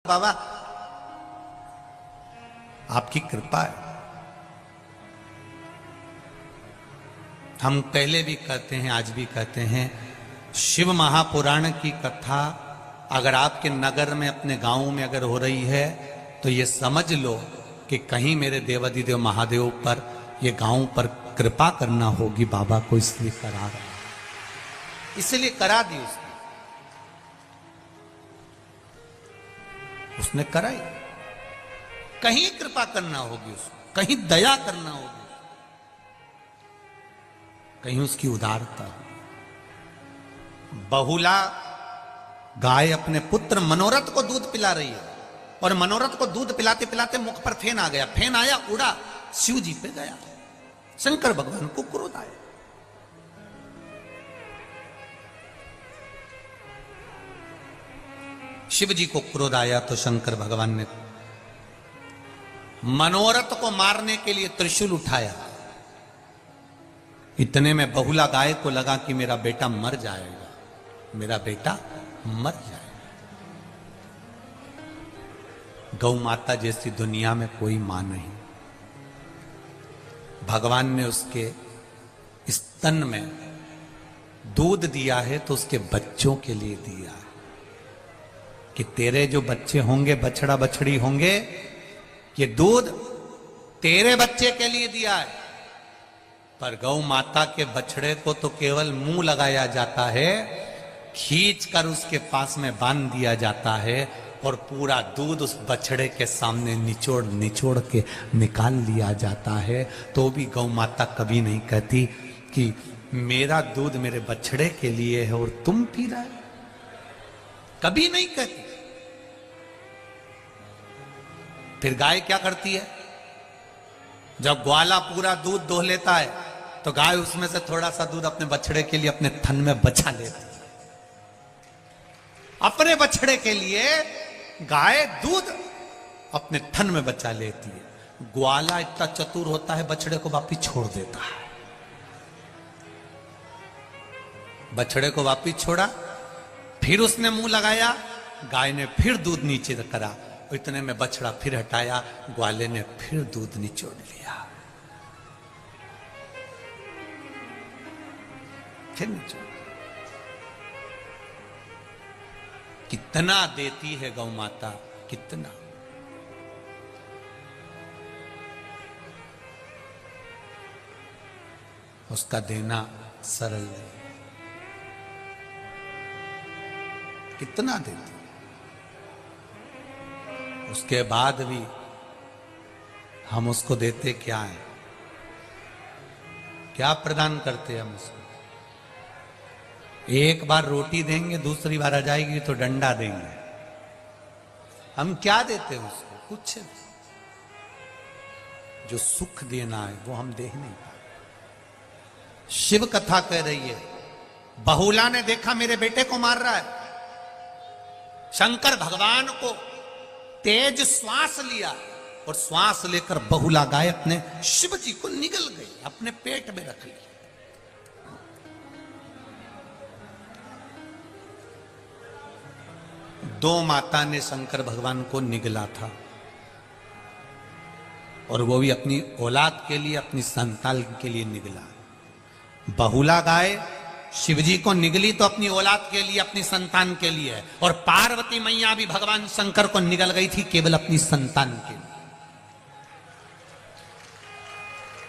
बाबा आपकी कृपा है। हम पहले भी कहते हैं, आज भी कहते हैं, शिव महापुराण की कथा अगर आपके नगर में, अपने गांव में अगर हो रही है तो ये समझ लो कि कहीं मेरे देवाधिदेव महादेव पर, ये गांव पर कृपा करना होगी बाबा को, इसलिए करा रहा है, इसलिए करा दी उसने कराई। कहीं कृपा करना होगी उसको, कहीं दया करना होगी, कहीं उसकी उदारता। बहुला गाय अपने पुत्र मनोरथ को दूध पिला रही है और मनोरथ को दूध पिलाते पिलाते मुख पर फेन आ गया, फेन आया, उड़ा, शिव जी पे गया। शंकर भगवान को क्रोध आया। शिव जी को क्रोध आया तो शंकर भगवान ने मनोरथ को मारने के लिए त्रिशूल उठाया। इतने में बहुला गाय को लगा कि मेरा बेटा मर जाएगा, मेरा बेटा मर जाएगा। गौ माता जैसी दुनिया में कोई मां नहीं। भगवान ने उसके स्तन में दूध दिया है तो उसके बच्चों के लिए दिया है कि तेरे जो बच्चे होंगे, बछड़ा बछड़ी होंगे, ये दूध तेरे बच्चे के लिए दिया है। पर गौ माता के बछड़े को तो केवल मुंह लगाया जाता है, खींच कर उसके पास में बांध दिया जाता है और पूरा दूध उस बछड़े के सामने निचोड़ निचोड़ के निकाल लिया जाता है। तो भी गौ माता कभी नहीं कहती कि मेरा दूध मेरे बछड़े के लिए है और तुम पी रहे हो, कभी नहीं कहती। फिर गाय क्या करती है, जब ग्वाला पूरा दूध दोह लेता है तो गाय उसमें से थोड़ा सा दूध अपने बछड़े के लिए अपने थन में बचा लेती है। अपने बछड़े के लिए गाय दूध अपने थन में बचा लेती है। ग्वाला इतना चतुर होता है, बछड़े को वापिस छोड़ देता है। बछड़े को वापिस छोड़ा, फिर उसने मुंह लगाया, गाय ने फिर दूध नीचे करा, इतने में बछड़ा फिर हटाया, ग्वाले ने फिर दूध निचोड़ लिया, फिर निचोड़। कितना देती है गौ माता, कितना। उसका देना सरल नहीं, कितना देती। उसके बाद भी हम उसको देते क्या है, क्या प्रदान करते हैं हम उसको। एक बार रोटी देंगे, दूसरी बार आ जाएगी तो डंडा देंगे। हम क्या देते हैं उसको, कुछ नहीं। जो सुख देना है वो हम दे नहीं पाते। शिव कथा कह रही है, बहुला ने देखा मेरे बेटे को मार रहा है, शंकर भगवान को तेज श्वास लिया और श्वास लेकर बहुला गाय अपने शिव जी को निगल गई, अपने पेट में रख लिया। दो माता ने शंकर भगवान को निगला था और वो भी अपनी औलाद के लिए, अपनी संतान के लिए निगला। बहुला गाय शिवजी को निगली तो अपनी औलाद के लिए, अपनी संतान के लिए है, और पार्वती मैया भी भगवान शंकर को निगल गई थी केवल अपनी संतान के लिए,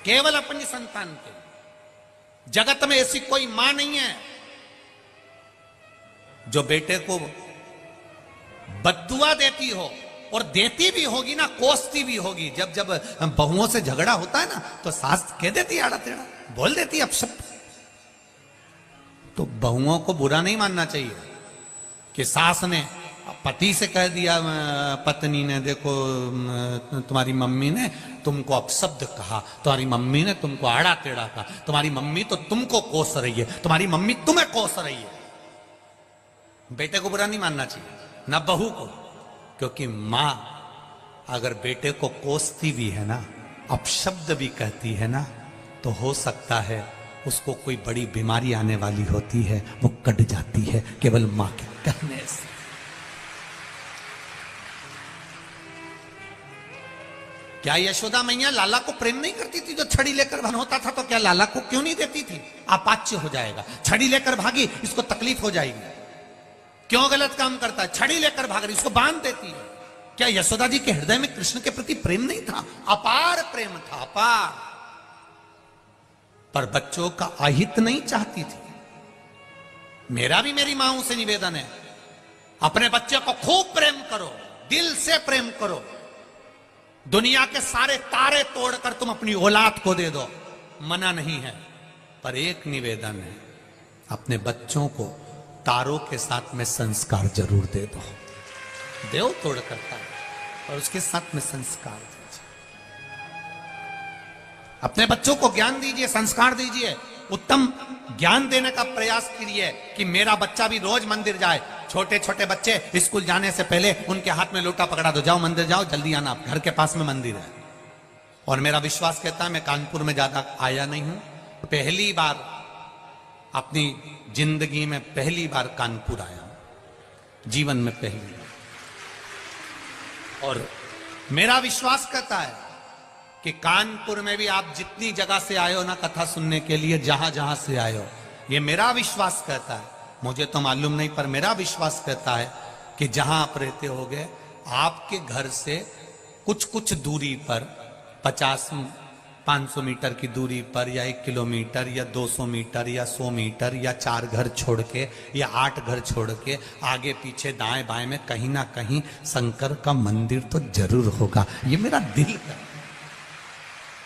केवल अपनी संतान के लिए। जगत में ऐसी कोई मां नहीं है जो बेटे को बद्दुआ देती हो, और देती भी होगी ना, कोसती भी होगी। जब जब बहुओं से झगड़ा होता है ना तो सास कह देती आड़ा टेढ़ा, बोल देती अपशब्द। तो बहुओं को बुरा नहीं मानना चाहिए कि सास ने पति से कह दिया, पत्नी ने, देखो तुम्हारी मम्मी ने तुमको अपशब्द कहा, तुम्हारी मम्मी ने तुमको आड़ा टेढ़ा कहा, तुम्हारी मम्मी तो तुमको कोस रही है, तुम्हारी मम्मी तुम्हें कोस रही है। बेटे को बुरा नहीं मानना चाहिए, ना बहू को, क्योंकि मां अगर बेटे को कोसती भी है ना, अपशब्द भी कहती है ना, तो हो सकता है उसको कोई बड़ी बीमारी आने वाली होती है, वो कट जाती है केवल मां के कहने से। क्या यशोदा मैया लाला को प्रेम नहीं करती थी? जो छड़ी लेकर वन होता था तो क्या लाला को क्यों नहीं देती थी? अपाच्य हो जाएगा, छड़ी लेकर भागी, इसको तकलीफ हो जाएगी। क्यों गलत काम करता है? छड़ी लेकर भाग रही, इसको बांध देती है। क्या यशोदा जी के हृदय में कृष्ण के प्रति प्रेम नहीं था? अपार प्रेम था, अपार। पर बच्चों का अहित नहीं चाहती थी। मेरा भी मेरी मां से निवेदन है, अपने बच्चे को खूब प्रेम करो, दिल से प्रेम करो। दुनिया के सारे तारे तोड़कर तुम अपनी औलाद को दे दो, मना नहीं है। पर एक निवेदन है, अपने बच्चों को तारों के साथ में संस्कार जरूर दे दो। देव तोड़ करता है और उसके साथ में संस्कार दीजिए। अपने बच्चों को ज्ञान दीजिए, संस्कार दीजिए। उत्तम ज्ञान देने का प्रयास कीजिए कि मेरा बच्चा भी रोज मंदिर जाए। छोटे छोटे बच्चे स्कूल जाने से पहले उनके हाथ में लोटा पकड़ा दो, जाओ मंदिर जाओ, जल्दी आना, घर के पास में मंदिर है। और मेरा विश्वास कहता है, मैं कानपुर में ज्यादा आया नहीं हूं, पहली बार अपनी जिंदगी में पहली बार कानपुर आया हूं, जीवन में पहली बार। और मेरा विश्वास कहता है कि कानपुर में भी आप जितनी जगह से आए हो ना कथा सुनने के लिए, जहां जहां से आए हो, ये मेरा विश्वास कहता है, मुझे तो मालूम नहीं पर मेरा विश्वास कहता है कि जहां आप रहते होगे, आपके घर से कुछ कुछ दूरी पर 50-500 मीटर की दूरी पर, या 1 किलोमीटर, या 200 मीटर, या 100 मीटर, या 4 घर छोड़ के, या 8 घर छोड़ के, आगे पीछे दाएं बाएं में कहीं ना कहीं शंकर का मंदिर तो जरूर होगा। ये मेरा दिल कहता है,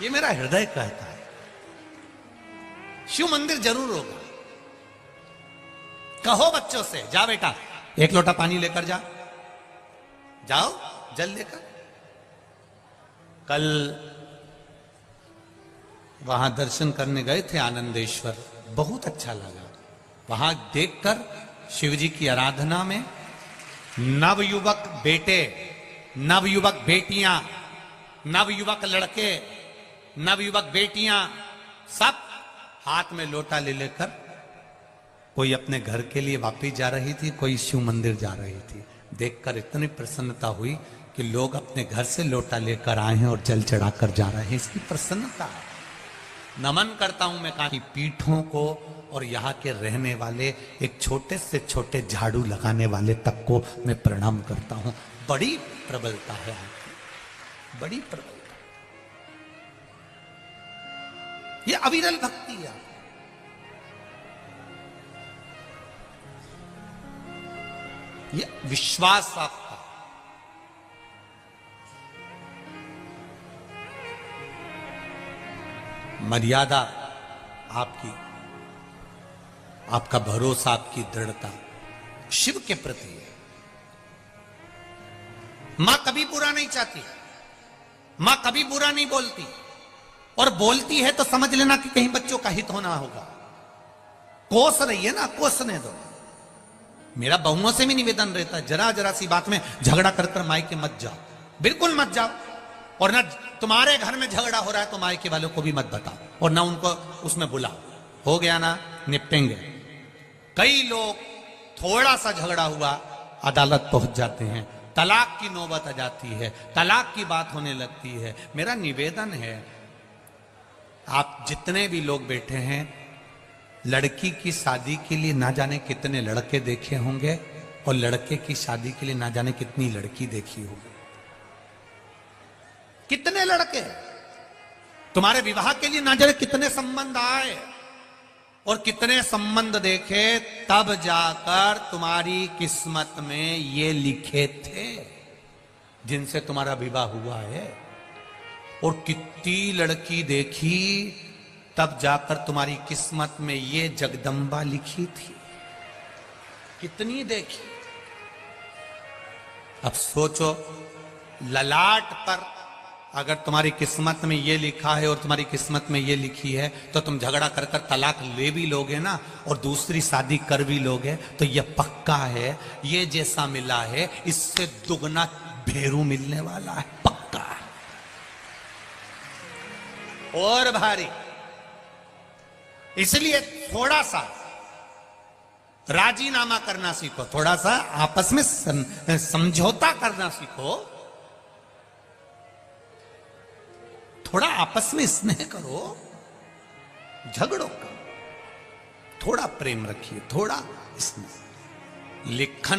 ये मेरा हृदय कहता है, शिव मंदिर जरूर होगा। कहो बच्चों से, जा बेटा 1 लोटा पानी लेकर जा, जाओ जल लेकर। कल वहां दर्शन करने गए थे आनंदेश्वर, बहुत अच्छा लगा। वहां देखकर शिव जी की आराधना में नवयुवक बेटे, नवयुवक बेटियां, नवयुवक लड़के, नवयुवक बेटियां सब हाथ में लोटा ले लेकर, कोई अपने घर के लिए वापिस जा रही थी, कोई शिव मंदिर जा रही थी। देखकर इतनी प्रसन्नता हुई कि लोग अपने घर से लोटा लेकर आए हैं और जल चढ़ाकर जा रहे हैं। इसकी प्रसन्नता है। नमन करता हूं मैं काशी पीठों को और यहाँ के रहने वाले एक छोटे से छोटे झाड़ू लगाने वाले तक को मैं प्रणाम करता हूं। बड़ी प्रबलता है आपकी, बड़ी प्रबलता। ये अविरल भक्ति है, ये विश्वास आपका। मर्यादा आपकी, आपका भरोसा, आपकी दृढ़ता शिव के प्रति है। मां कभी बुरा नहीं चाहती, मां कभी बुरा नहीं बोलती, और बोलती है तो समझ लेना कि कहीं बच्चों का हित होना होगा। कोस रही है ना, कोसने दो। मेरा बहुओं से भी निवेदन रहता है, जरा जरा सी बात में झगड़ा कर कर मायके मत जाओ, बिल्कुल मत जाओ। और ना तुम्हारे घर में झगड़ा हो रहा है तो मायके वालों को भी मत बताओ, और ना उनको उसमें बुलाओ। हो गया ना, निपटेंगे। कई लोग थोड़ा सा झगड़ा हुआ अदालत पहुंच जाते हैं, तलाक की नौबत आ जाती है, तलाक की बात होने लगती है। मेरा निवेदन है, आप जितने भी लोग बैठे हैं, लड़की की शादी के लिए ना जाने कितने लड़के देखे होंगे, और लड़के की शादी के लिए ना जाने कितनी लड़की देखी होगी। कितने लड़के तुम्हारे विवाह के लिए ना जाने कितने संबंध आए, और कितने संबंध देखे, तब जाकर तुम्हारी किस्मत में ये लिखे थे जिनसे तुम्हारा विवाह हुआ है। और कितनी लड़की देखी, तब जाकर तुम्हारी किस्मत में ये जगदम्बा लिखी थी। कितनी देखी। अब सोचो, ललाट पर अगर तुम्हारी किस्मत में ये लिखा है और तुम्हारी किस्मत में ये लिखी है, तो तुम झगड़ा कर कर तलाक ले भी लोगे ना, और दूसरी शादी कर भी लोगे, तो ये पक्का है, ये जैसा मिला है इससे दुगना भेरू मिलने वाला है, पक्का है। और भारी। इसलिए थोड़ा सा राजीनामा करना सीखो, थोड़ा सा आपस में समझौता करना सीखो। थोड़ा आपस में स्नेह करो, झगड़ो करो, थोड़ा प्रेम रखिए, थोड़ा स्नेह। लिखन